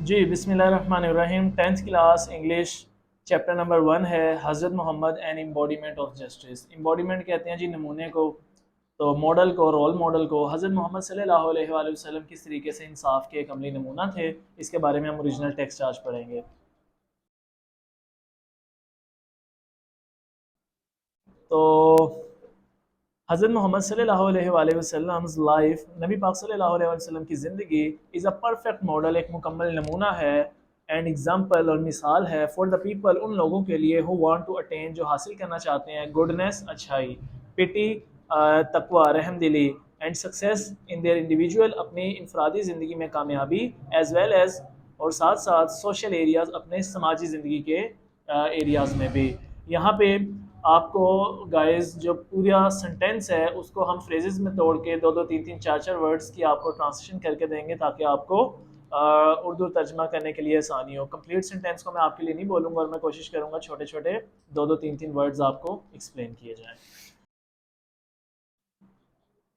جی بسم اللہ الرحمن الرحیم، 10th class English chapter number 1 ہے حضرت محمد اینڈ امبوڈیمنٹ آف جسٹس۔ امبوڈیمنٹ کہتے ہیں جی نمونے کو، تو ماڈل کو، رول ماڈل کو۔ حضرت محمد صلی اللہ علیہ وآلہ وسلم کس طریقے سے انصاف کے ایک عملی نمونہ تھے، اس کے بارے میں ہم اوریجنل ٹیکسٹ آج پڑھیں گے۔ تو حضرت محمد صلی اللہ علیہ وآلہ وسلم لائف، نبی پاک صلی اللہ علیہ وسلم کی زندگی از اے پرفیکٹ ماڈل، ایک مکمل نمونہ ہے، اینڈ ایگزامپل اور مثال ہے فار دا پیپل، ان لوگوں کے لیے ہو وانٹ ٹو اٹین، جو حاصل کرنا چاہتے ہیں گڈنس اچھائی، پٹی تقوی رحم دلی، and success in their individual, اپنی انفرادی زندگی میں کامیابی، ایز ویل ایز اور ساتھ ساتھ سوشل ایریاز، اپنے سماجی زندگی کے ایریاز میں بھی۔ یہاں پہ آپ کو گائز جو پورا سنٹینس ہے اس کو ہم فریزز میں توڑ کے دو دو تین تین چار چار ورڈز کی آپ کو ٹرانسلیشن کر کے دیں گے تاکہ آپ کو اردو ترجمہ کرنے کے لیے آسانی ہو۔ کمپلیٹ سنٹینس کو میں آپ کے لیے نہیں بولوں گا اور میں کوشش کروں گا چھوٹے چھوٹے دو دو تین تین ورڈز آپ کو ایکسپلین کیے جائیں۔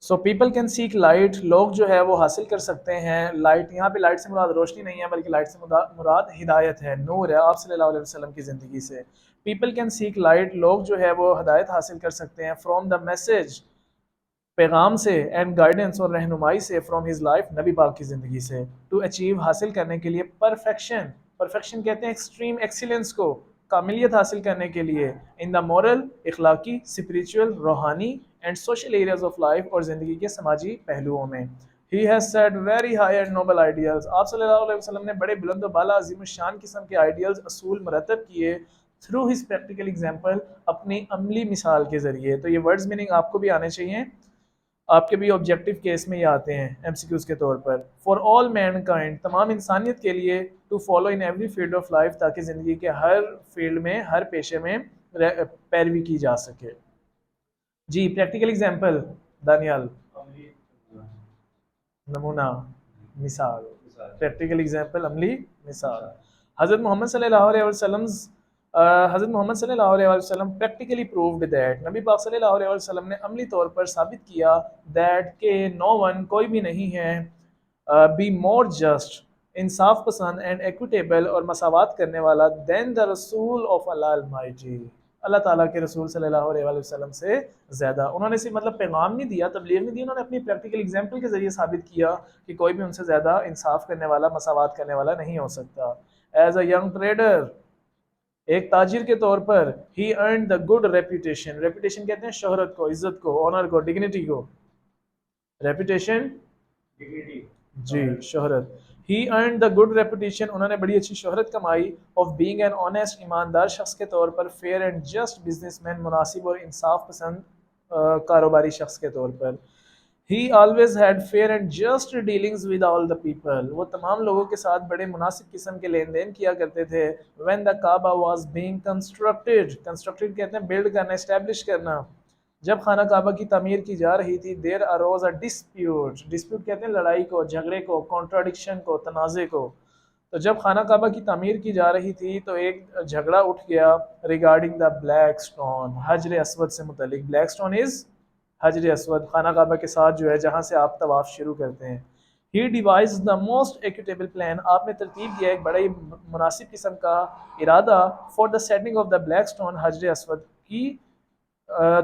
So people can seek light, لوگ جو ہے وہ حاصل کر سکتے ہیں لائٹ۔ یہاں پہ لائٹ سے مراد روشنی نہیں ہے بلکہ لائٹ سے مراد ہدایت ہے، نور ہے آپ صلی اللہ علیہ وسلم کی زندگی سے۔ پیپل کین سیک لائٹ، لوگ جو ہے وہ ہدایت حاصل کر سکتے ہیں فرام دا میسج، پیغام سے، اینڈ گائیڈنس اور رہنمائی سے، فرام ہز لائف، نبی پاک کی زندگی سے، ٹو اچیو حاصل کرنے کے لیے پرفیکشن، پرفیکشن کہتے ہیں ایکسٹریم ایکسیلنس کو، کاملیت حاصل کرنے کے لیے، ان دا مورل اخلاقی، اسپریچول روحانی، and social areas of life اور زندگی کے سماجی پہلوؤں میں۔ He has set very high and noble ideals, آپ صلی اللہ علیہ وسلم نے بڑے بلند و بالا عظیم الشان قسم کے آئیڈیلز، اصول مرتب کیے تھرو ہز پریکٹیکل ایگزامپل، اپنی عملی مثال کے ذریعے۔ تو یہ ورڈز میننگ آپ کو بھی آنے چاہیے، آپ کے بھی آبجیکٹیو کیس میں یہ آتے ہیں ایم سی کیوز کے طور پر۔ فار آل مین کائنڈ، تمام انسانیت کے لیے، to follow in every field of life, تاکہ زندگی کے ہر فیلڈ میں، ہر پیشے میں پیروی کی جا سکے۔ جی پریکٹیکل ایگزامپل دانیال، نمونہ، مثال، پریکٹیکل ایگزامپل عملی مثال۔ حضرت محمد صلی اللہ علیہ وسلم حضرت محمد صلی اللہ علیہ وسلم پریکٹیکلی پرووڈ دیٹ، نبی پاک صلی اللہ علیہ وسلم نے عملی طور پر ثابت کیا دیٹ کہ نو ون، کوئی بھی نہیں ہے، بی مور جسٹ، انصاف پسند، اینڈ ایکوٹیبل اور مساوات کرنے والا، دین دا رسول آف اللہ المائٹی، اللہ تعالیٰ کے رسول صلی اللہ علیہ وآلہ وسلم سے زیادہ۔ انہوں نے صرف مطلب پیغام نہیں دیا، تبلیغ نہیں دی، انہوں نے اپنی پریکٹیکل ایگزامپل کے ذریعے ثابت کیا کہ کوئی بھی ان سے زیادہ انصاف کرنے والا، مساوات کرنے والا نہیں ہو سکتا۔ ایز اے ینگ ٹریڈر، ایک تاجر کے طور پر، he earned the good reputation, reputation کہتے ہیں شہرت کو، عزت کو، آنر کو، ڈگنیٹی کو، ریپوٹیشن جی شہرت۔ ہی ارنڈ دا گڈ ریپوٹیشن، انہوں نے بڑی اچھی شہرت کمائی، آف بینگ این آنیسٹ، ایماندار شخص کے طور پر، fair and just business man, مناسب اور انصاف پسند کاروباری شخص کے طور پر۔ He always had fair and just dealings with all the people، وہ تمام لوگوں کے ساتھ بڑے مناسب قسم کے لین دین کیا کرتے تھے۔ When the Kaaba was being constructed، constructed کہتے ہیں بلڈ کرنا، اسٹیبلش کرنا، جب خانہ کعبہ کی تعمیر کی جا رہی تھی، there arose a dispute، dispute کہتے ہیں لڑائی کو، جھگڑے کو، contradiction کو، تنازع کو۔ تو جب خانہ کعبہ کی تعمیر کی جا رہی تھی تو ایک جھگڑا اٹھ گیا regarding the black stone، حجر اسود سے متعلق۔ black stone is حجر اسود، خانہ کعبہ کے ساتھ جو ہے جہاں سے آپ طواف شروع کرتے ہیں۔ He devised the most equitable plan، آپ نے ترتیب دیا ایک بڑا ہی مناسب قسم کا ارادہ for the setting of the black stone، حجر اسود کی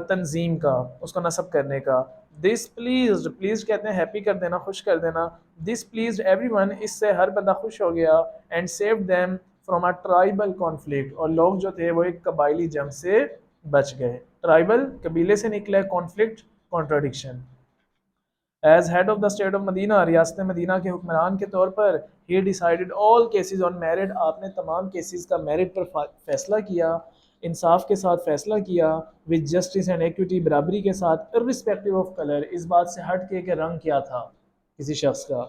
تنظیم کا، اس کو نصب کرنے کا۔ This pleased، pleased کہتے ہیں ہیپی کر دینا، خوش کر دینا۔ This pleased everyone، اس سے ہر بندہ خوش ہو گیا، and saved them from a tribal conflict، اور لوگ جو تھے وہ ایک قبائلی جنگ سے بچ گئے۔ ٹرائبل قبیلے سے نکلے، conflict contradiction۔ As head of the state of مدینہ، ریاست مدینہ کے حکمران کے طور پر، he decided all cases on merit، آپ نے تمام کیسز کا میرٹ پر فیصلہ کیا، انصاف کے ساتھ فیصلہ کیا، with justice and equity، برابری کے ساتھ، irrespective of color، اس بات سے ہٹ کے کہ رنگ کیا تھا کسی شخص کا،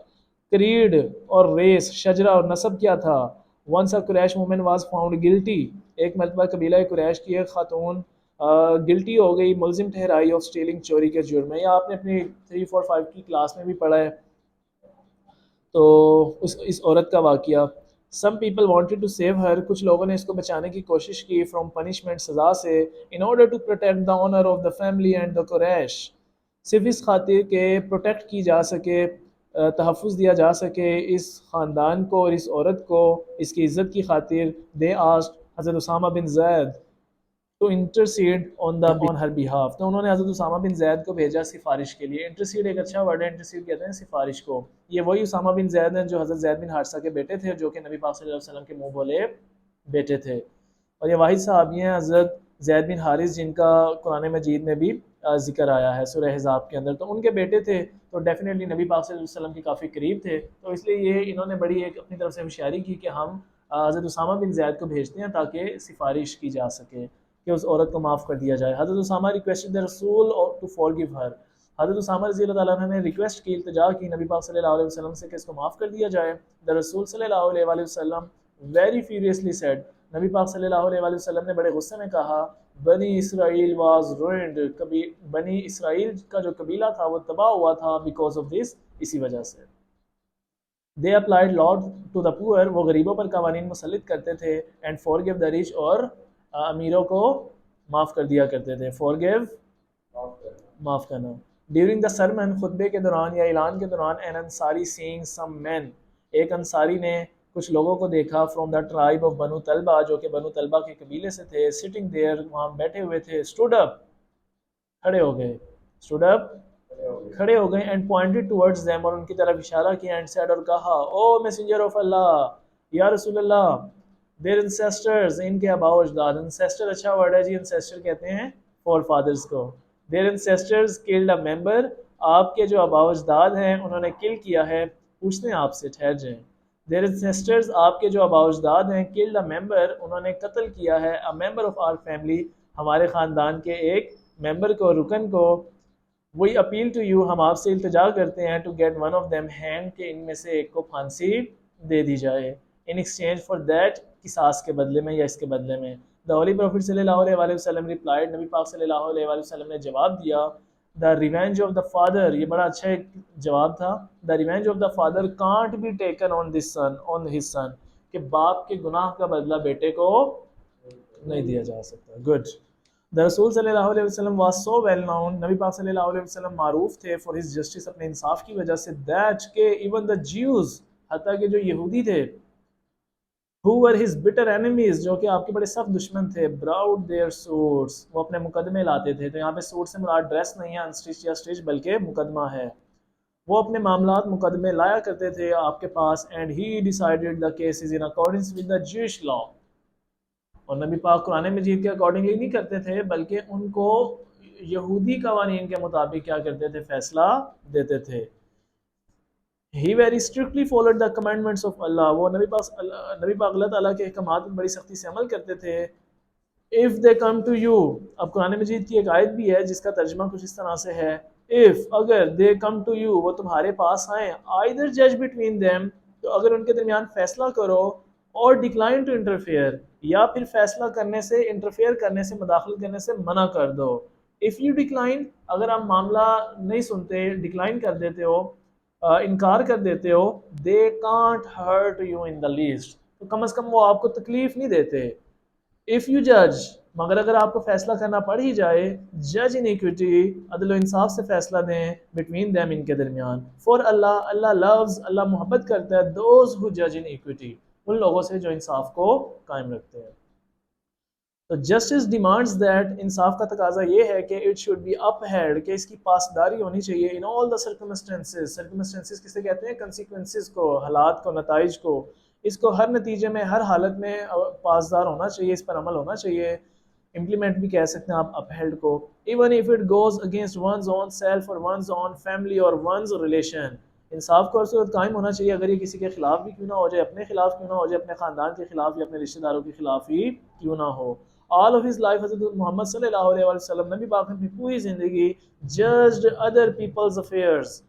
creed اور ریس، شجرہ اور نسب کیا تھا۔ once a Quraysh woman was found guilty، ایک مرتبہ قبیلہ قریش کی ایک خاتون گلٹی ہو گئی، ملزم ٹھہرائی، آف اسٹیلنگ، چوری کے جرم میں۔ یا آپ نے اپنی 3 4 5 کی کلاس میں بھی پڑھا ہے تو اس عورت کا واقعہ۔ Some people wanted to save her, کچھ لوگوں نے اس کو بچانے کی کوشش کی، فرام پنشمنٹ، سزا سے، in order to protect the honour of the family and the Quraysh, صرف اس خاطر کہ پروٹیکٹ کی جا سکے تحفظ دیا جا سکے اس خاندان کو اور اس عورت کو اس کی عزت کی خاطر، دے آسکڈ حضرت Usama bin Zaid to intercede on her behalf. تو انہوں نے حضرت اسامہ بن زید کو بھیجا سفارش کے لیے. انٹرسیڈ ایک اچھا ورڈ ہے، انٹرسیڈ کہتے ہیں سفارش کو. یہ وہی اسامہ بن زید ہیں جو حضرت زید بن حارثہ کے بیٹے تھے، جو کہ نبی پاک صلی اللہ علیہ وسلم کے منہ بولے بیٹے تھے. اور یہ واحد صحابی ہیں حضرت زید بن حارث جن کا قرآن مجید میں بھی ذکر آیا ہے سورہ احزاب کے اندر. تو ان کے بیٹے تھے، تو ڈیفینیٹلی نبی پاک صلی اللہ علیہ وسلم کے کافی قریب تھے. تو اس لیے یہ انہوں نے بڑی ایک اپنی طرف سے ہوشیاری کی کہ ہم حضرت اسامہ بن زید کو بھیجتے ہیں تاکہ سفارش کی جا سکے کہ اس عورت کو معاف کر دیا جائے. حضرت اسامہ ریکویسٹڈ دی رسول ٹو فارگیو ہر. حضرت اسامہ رضی اللہ تعالیٰ عنہ نے ریکویسٹ کی، التجا کی نبی پاک صلی اللہ علیہ وسلم سے کہ اس کو معاف کر دیا جائے. دا رسول صلی اللہ علیہ وآلہ وسلم ویری فیوریسلی سیڈ. نبی پاک صلی اللہ علیہ وآلہ وسلم نے بڑے غصے میں کہا، بنی اسرائیل واز روئنڈ. بنی اسرائیل کا جو قبیلہ تھا وہ تباہ ہوا تھا بیکاز آف دس، اسی وجہ سے. دے اپلائڈ لاڈ ٹو دا پور. وہ غریبوں پر قوانین مسلط کرتے تھے. And forgive the reach. اور امیروں کو معاف کر دیا کرتے تھے. فارگیو معاف کرنا. ڈیورنگ دا سرمن، خطبے کے دوران یا اعلان کے دوران، این انصاری سینگ سم مین. ایک انصاری نے کچھ لوگوں کو دیکھا فرام دا ٹرائب آف بنو طلبہ، جو کہ بنو طلبہ کے قبیلے سے تھے. سٹنگ دیئر، وہاں بیٹھے ہوئے تھے. اسٹوڈ اپ، کھڑے ہو گئے. اسٹوڈ اپ، کھڑے ہو گئے. اینڈ پوائنٹڈ ٹورڈز دیم، اور ان کی طرف اشارہ کیا. اینڈ سیڈ، اور کہا، او میسنجر آف اللہ، یا رسول اللہ، دیر انسیسٹرز، ان کے آباء و اجداد. انسیسٹر اچھا ورڈ ہے جی، انسیسٹر کہتے ہیں فور فادرز کو. دیر انسیسٹرز کلڈ اے ممبر. آپ کے جو آباء و اجداد ہیں انہوں نے کل کیا ہے. پوچھتے ہیں آپ سے، ٹھہر جائیں. دیر انسیسٹرز، آپ کے جو آباء و اجداد ہیں، کلڈ اے ممبر، انہوں نے قتل کیا ہے. اے ممبر آف آر فیملی، ہمارے خاندان کے ایک ممبر کو، رکن کو. وی اپیل ٹو یو، ہم آپ سے التجا کرتے ہیں، to get one of them hang, کہ ان میں سے ایک کو پھانسی دے دی جائے. ان ایکسچینج فار دیٹ، قصاص کے بدلے میں یا اس کے بدلے میں. دا ہولی پروفٹ صلی اللہ علیہ وآلہ وسلم ریپلائڈ، نبی پاک صلی اللہ علیہ وآلہ وسلم نے جواب دیا. The revenge of the father, یہ بڑا اچھا ایک جواب تھا. The revenge of the father can't be taken on this son, on his son, کہ باپ کے گناہ کا بدلہ بیٹے کو نہیں دیا جا سکتا. گڈ. دا رسول صلی اللہ علیہ وسلم واز سو ویل نون، نبی پاک صلی اللہ علیہ وسلم معروف تھے فار ہز جسٹس، اپنے انصاف کی وجہ سے. دیٹ کہ ایون دا جیوز، حتیٰ کہ جو یہودی تھے، who were his bitter enemies، جو کہ آپ کے بڑے سخت دشمن تھے، brought their suits، وہ اپنے مقدمے لاتے تھے. تو یہاں پہ سوٹ سے مراد ڈریس نہیں ہے انسٹچ یا اسٹچ، بلکہ مقدمہ ہے. وہ اپنے معاملات مقدمے لایا کرتے تھے آپ کے پاس. and he decided the cases in accordance with the Jewish law. اور نبی پاک قرآن مجید کے اکارڈنگلی نہیں کرتے تھے، بلکہ ان کو یہودی قوانین کے مطابق کیا کرتے تھے، فیصلہ دیتے تھے. He very strictly followed the commandments of Allah. وہ نبی پاک اللہ تعالیٰ کے احکامات پر بڑی سختی سے عمل کرتے تھے. If they come to you، اب قرآن مجید کی ایک آیت بھی ہے جس کا ترجمہ کچھ اس طرح سے ہے، if، اگر، they come to you، وہ تمہارے پاس آئیں، either judge between them، تو اگر ان کے درمیان فیصلہ کرو، اور decline to interfere، یا پھر فیصلہ کرنے سے، انٹرفیئر کرنے سے، مداخلت کرنے سے منع کر دو. if you decline، اگر آپ معاملہ نہیں سنتے، ڈکلائن کر دیتے ہو، انکار کر دیتے ہو، they can't hurt you in the least، تو کم از کم وہ آپ کو تکلیف نہیں دیتے. if you judge، مگر اگر آپ کو فیصلہ کرنا پڑ ہی جائے، judge in equity، عدل و انصاف سے فیصلہ دیں، between them، ان کے درمیان. for اللہ، اللہ loves، اللہ محبت کرتا ہے those who judge in equity، ان لوگوں سے جو انصاف کو قائم رکھتے ہیں. تو جسٹس ڈیمانڈز دیٹ، انصاف کا تقاضا یہ ہے کہ it should be upheld, کہ اس کی پاسداری ہونی چاہیے. ان آل دا سرکمسٹینسز، سرکمسٹینسز کسے کہتے ہیں، کنسیکوینسز کو، حالات کو، نتائج کو. اس کو ہر نتیجے میں، ہر حالت میں پاسدار ہونا چاہیے، اس پر عمل ہونا چاہیے. امپلیمنٹ بھی کہہ سکتے ہیں آپ اپ ہیلڈ کو. Even if it goes against one's own self اور ونز اون فیملی اور ونز ریلیشن. انصاف کو صورت قائم ہونا چاہیے اگر یہ کسی کے خلاف بھی کیوں نہ ہو جائے، اپنے خلاف کیوں نہ ہو جائے، اپنے خاندان کے خلاف یا اپنے رشتہ داروں کے خلاف ہی کیوں نہ ہو. آل آف ہز لائف، حضرت محمد صلی اللہ علیہ وسلم، نبی پاک نے اپنی پوری زندگی ججڈ ادر پیپلز افیئرز،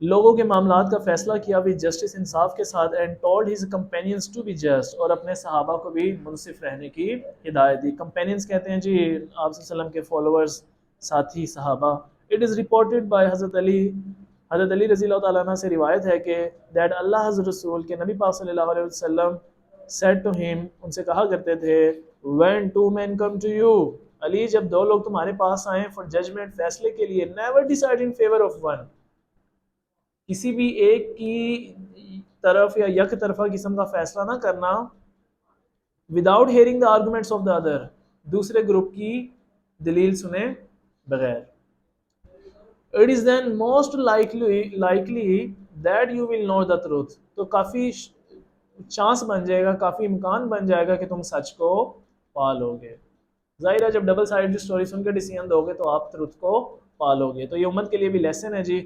لوگوں کے معاملات کا فیصلہ کیا بھی جسٹس، انصاف کے ساتھ. And told his companions to be just, اور اپنے صحابہ کو بھی منصف رہنے کی ہدایت دی. کمپینینز کہتے ہیں جی آپ صلی اللہ علیہ وسلم کے فالوورز، ساتھی، صحابہ. اٹ از ریپورٹڈ بائی حضرت علی رضی اللہ تعالیٰ عنہ سے روایت ہے کہ دیٹ اللہ حضرت رسول، کے نبی پاک صلی اللہ علیہ وسلم said to him، ان سے کہا کرتے تھے، when two men come to you، علی جب دو لوگ تمہارے پاس آئیں، for judgment، فیصلے کے لیے، never decide in favor of one، کسی بھی ایک کی طرف یا یک طرفہ قسم کا فیصلہ نہ کرنا without hearing the arguments of the other, دوسرے گروپ کی دلیل سنے بغیر. It is then most likely that you will know the truth, تو کافی چانس بن جائے گا، کافی امکان بن جائے گا کہ تم سچ کو پالو گے. ظاہر ہے جب ڈبل سائڈ اسٹوری سن کے ڈیسیژن دو گے تو آپ ٹروتھ کو پالو گے. تو یہ امت کے لیے بھی لیسن ہے جی.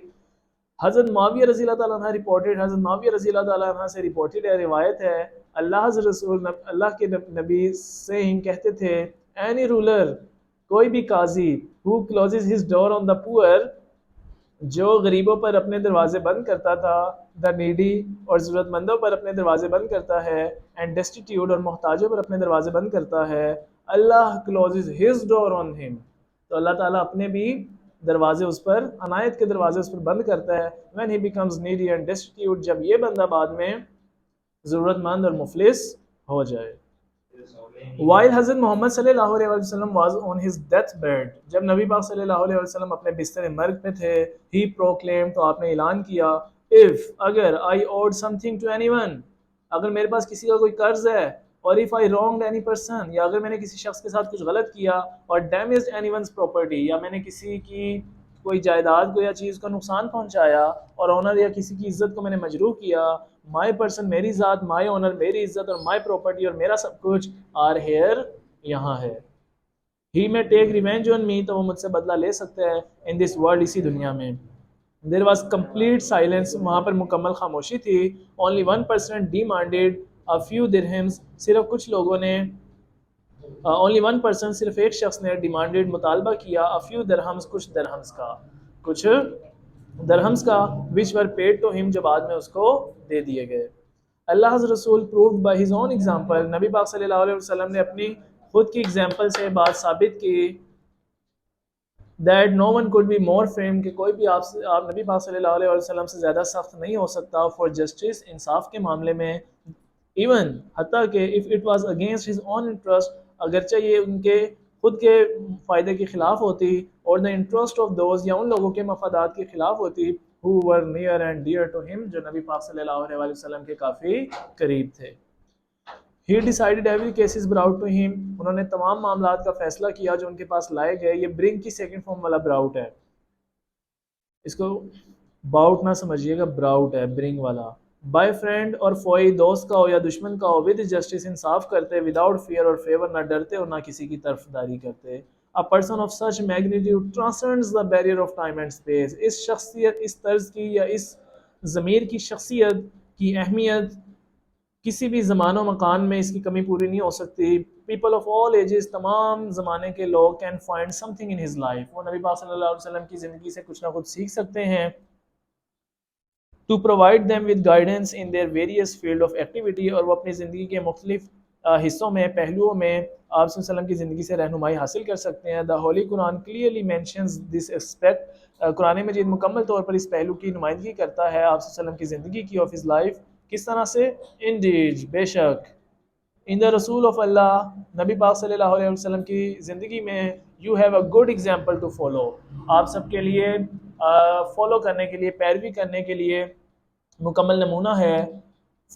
حضرت معاویہ رضی اللہ تعالیٰ عنہ رپورٹڈ، حضرت معاویہ رضی اللہ تعالیٰ عنہ سے رپورٹڈ ہے، روایت ہے، اللہ رسول اللہ کے نبی سے ہی کہتے تھے اینی رولر، کوئی بھی قاضی who closes his door on the poor، جو غریبوں پر اپنے دروازے بند کرتا تھا، دا نیڈی، اور ضرورت مندوں پر اپنے دروازے بند کرتا ہے، اینڈ ڈیسٹیٹیوٹ، اور محتاجوں پر اپنے دروازے بند کرتا ہے، اللہ closes his door on him، تو اللہ تعالیٰ اپنے بھی دروازے اس پر، عنایت کے دروازے اس پر بند کرتا ہے. when he becomes needy and destitute، جب یہ بندہ بعد میں ضرورت مند اور مفلس ہو جائے. while حضرت محمد صلی اللہ علیہ وسلم was on his death bed، جب نبی پاک صلی اللہ علیہ وسلم اپنے بستر مرگ پہ تھے، he proclaimed، تو آپ نے اعلان کیا، if، اگر I owed something to anyone، اگر میرے پاس کسی کا کوئی قرض ہے، اور if I wronged any person، یا اگر میں نے کسی شخص کے ساتھ کچھ غلط کیا، اور damaged anyone's property، یا میں نے کسی کی کوئی جائیداد کو یا چیز کو نقصان پہنچایا، اور آنر یا کسی کی عزت کو میں نے مجروح کیا، مائی پرسن میری ذات، مائی آنر میری عزت، اور مائی پراپرٹی اور میرا سب کچھ آر ہیئر یہاں ہے. ہی میں ٹیک ریونج آن می، تو وہ مجھ سے بدلہ لے سکتا ہے ان دس ورلڈ، اسی دنیا میں. دیر واز کمپلیٹ سائلنس، وہاں پر مکمل خاموشی تھی. Only 1% demanded a few dirhams، صرف کچھ لوگوں نے only 1%، صرف ایک شخص نے ڈیمانڈیڈ، مطالبہ کیا a few dirhams، کچھ درہمز کا which were paid to him، جو بعد میں اس کو دے دیے گئے. اللہ رسول proved by his own example، نبی پاک صلی اللہ علیہ وسلم نے اپنی خود کی ایگزامپل سے بات ثابت کی that no one could be more firm، کہ کوئی بھی آپ نبی پاک صلی اللہ علیہ وسلم سے زیادہ سخت نہیں ہو سکتا for justice، انصاف کے معاملے میں. even، حتیٰ کہ if it was against his own interest، اگرچہ یہ ان کے خود کے فائدے کے خلاف ہوتی، اور the interest of those، یا ان لوگوں کے مفادات کے خلاف ہوتی who were near and dear to him، جو نبی پاک صلی اللہ علیہ وسلم کے کافی قریب تھے. He decided every case is brought to him، انہوں نے تمام معاملات کا فیصلہ کیا جو ان کے پاس لائے گئے. یہ برنگ کی سیکنڈ فارم والا براؤٹ ہے، اس کو باؤٹ نہ سمجھیے گا، براؤٹ ہے برنگ والا. بائی فرینڈ، اور فوئی، دوست کا ہو یا دشمن کا ہو، ود جسٹس، انصاف کرتے، وداؤٹ فیئر اور فیور، نہ ڈرتے اور نہ کسی کی طرفداری کرتے. A person of such magnitude transcends the barrier of time and space، اس شخصیت، اس طرز کی یا اس ضمیر کی شخصیت کی اہمیت کسی بھی زمان و مکان میں اس کی کمی پوری نہیں ہو سکتی. پیپل آف آل ایجز، تمام زمانے کے لوگ، can find some thing in his life, وہ نبی پاک صلی اللہ علیہ وسلم کی زندگی سے کچھ نہ کچھ سیکھ سکتے ہیں. To provide them with guidance in their various field of activity, اور وہ اپنی زندگی کے مختلف حصوں میں، پہلوؤں میں آپ صلی اللہ علیہ وسلم کی زندگی سے رہنمائی حاصل کر سکتے ہیں. دا holy Quran clearly mentions this aspect, قرآن مجید مکمل طور پر اس پہلو کی نمائندگی کرتا ہے آپ صلی اللہ علیہ وسلم کی زندگی کی، آف ہز لائف، کس طرح سے. انڈیڈ، بے شک، ان دا رسول آف اللہ، نبی پاک صلی اللہ علیہ وسلم کی زندگی میں، you have a good example to follow, آپ سب کے لیے فالو کرنے کے لیے، پیروی کرنے کے لیے مکمل نمونہ ہے.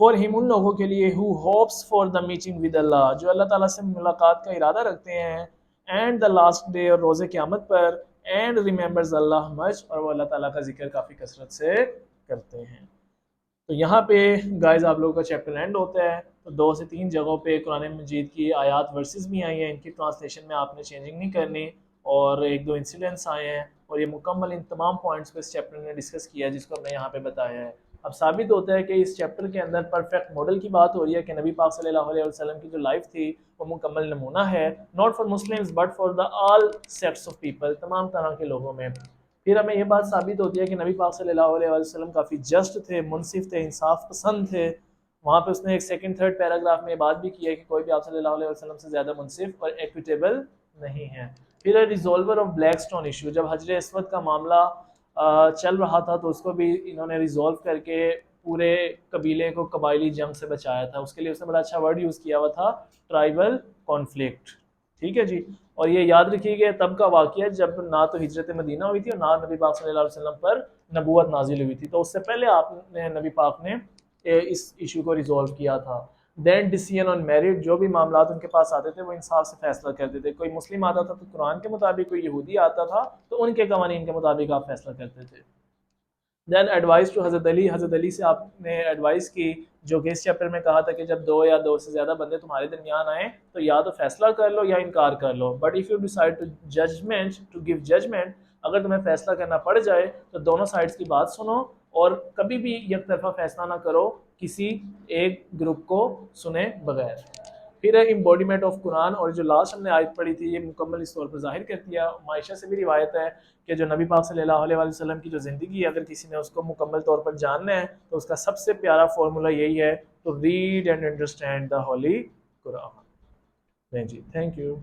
فار ہم، ان لوگوں کے لیے، who hopes for the meeting with Allah, جو اللہ تعالیٰ سے ملاقات کا ارادہ رکھتے ہیں، اینڈ دا لاسٹ ڈے، اور روز قیامت پر، اینڈ ریممبرز اللہ مچ، اور وہ اللہ تعالیٰ کا ذکر کافی کثرت سے کرتے ہیں. تو یہاں پہ گائز آپ لوگوں کا چیپٹر اینڈ ہوتا ہے. تو 2 سے 3 جگہوں پہ قرآن مجید کی آیات ورسز بھی آئی ہیں، ان کی ٹرانسلیشن میں آپ نے چینجنگ نہیں کرنی، اور 1-2 انسیڈنٹس آئے ہیں، اور یہ مکمل ان تمام پوائنٹس کو اس چیپٹر نے ڈسکس کیا ہے، جس کو ہم نے یہاں پہ بتایا ہے. اب ثابت ہوتا ہے کہ اس چیپٹر کے اندر پرفیکٹ ماڈل کی بات ہو رہی ہے، کہ نبی پاک صلی اللہ علیہ وسلم کی جو لائف تھی وہ مکمل نمونہ ہے، not for Muslims but for the all sets of people, تمام طرح کے لوگوں میں. پھر ہمیں یہ بات ثابت ہوتی ہے کہ نبی پاک صلی اللہ علیہ وسلم کافی جسٹ تھے، منصف تھے، انصاف پسند تھے. وہاں پہ اس نے ایک 2-3 پیراگراف میں یہ بات بھی کی ہے کہ کوئی بھی آپ صلی اللہ علیہ وسلم سے زیادہ منصف اور ایکویٹیبل نہیں ہے. پھر ریزولور آف بلیک سٹون ایشو، جب حجر اسود کا معاملہ چل رہا تھا تو اس کو بھی انہوں نے ریزولو کر کے پورے قبیلے کو قبائلی جنگ سے بچایا تھا. اس کے لیے اس نے بڑا اچھا ورڈ یوز کیا ہوا تھا، ٹرائبل کانفلکٹ. ٹھیک ہے جی. اور یہ یاد رکھیے کہ تب کا واقعہ جب نہ تو ہجرت مدینہ ہوئی تھی اور نہ نبی پاک صلی اللہ علیہ وسلم پر نبوت نازل ہوئی تھی. تو اس سے پہلے آپ نے نبی پاک نے اس ایشو کو ریزولو کیا تھا. دین ڈیسیژن آن میرٹ, جو بھی معاملات ان کے پاس آتے تھے وہ انصاف سے فیصلہ کرتے تھے. کوئی مسلم آتا تھا تو قرآن کے مطابق, کوئی یہودی آتا تھا تو ان کے قوانین کے مطابق آپ فیصلہ کرتے تھے. دین ایڈوائز ٹو حضرت علی, حضرت علی سے آپ نے ایڈوائز کی, جو کہ اس چیپٹر میں کہا تھا کہ جب 2 یا 2 سے زیادہ بندے تمہارے درمیان آئیں تو یا تو فیصلہ کر لو یا انکار کر لو. But if you decide to give judgement, اگر تمہیں فیصلہ کرنا پڑ جائے تو دونوں سائڈس کی بات سنو اور کبھی بھی یک طرفہ فیصلہ نہ کرو کسی ایک گروپ کو سنے بغیر. پھر ہے امبوڈیمنٹ آف قرآن, اور جو لاسٹ ہم نے آیت پڑھی تھی یہ مکمل اس طور پر ظاہر کرتی ہے. معائشہ سے بھی روایت ہے کہ جو نبی پاک صلی اللہ علیہ وسلم کی جو زندگی ہے اگر کسی نے اس کو مکمل طور پر جاننا ہے تو اس کا سب سے پیارا فارمولا یہی ہے, تو read and understand the holy Quran. جی تھینک یو.